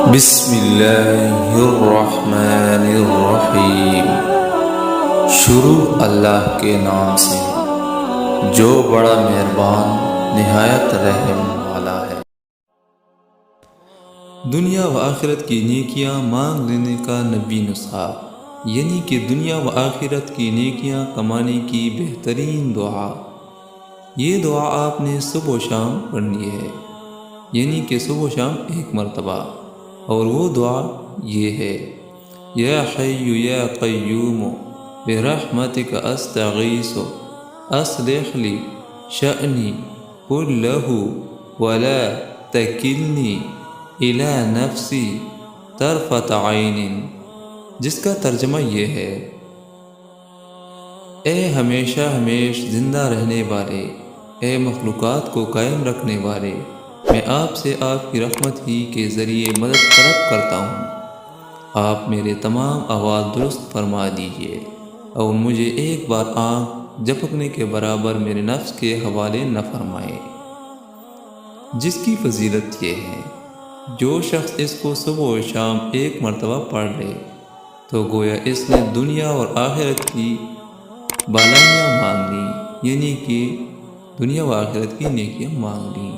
بسم اللہ الرحمن الرحیم۔ شروع اللہ کے نام سے جو بڑا مہربان نہایت رحم والا ہے۔ دنیا و آخرت کی نیکیاں مانگ لینے کا نبی نسخہ، یعنی کہ دنیا و آخرت کی نیکیاں کمانے کی بہترین دعا۔ یہ دعا آپ نے صبح و شام پڑھنی ہے، یعنی کہ صبح و شام ایک مرتبہ، اور وہ دعا یہ ہے: یا حی یا قیوم برحمتک استغیث اصلح لی شأنی کلہ ولا تکلنی الی نفسی طرفۃ عین، جس کا ترجمہ یہ ہے: اے ہمیشہ ہمیش زندہ رہنے والے، اے مخلوقات کو قائم رکھنے والے، میں آپ سے آپ کی رحمت ہی کے ذریعے مدد طلب کرتا ہوں، آپ میرے تمام احوال درست فرما دیجیے اور مجھے ایک بار آنکھ جھپکنے کے برابر میرے نفس کے حوالے نہ فرمائے۔ جس کی فضیلت یہ ہے، جو شخص اس کو صبح و شام ایک مرتبہ پڑھ لے تو گویا اس نے دنیا اور آخرت کی بالائیاں مانگ لیں، یعنی کہ دنیا و آخرت کی نیکیاں مانگ لیں۔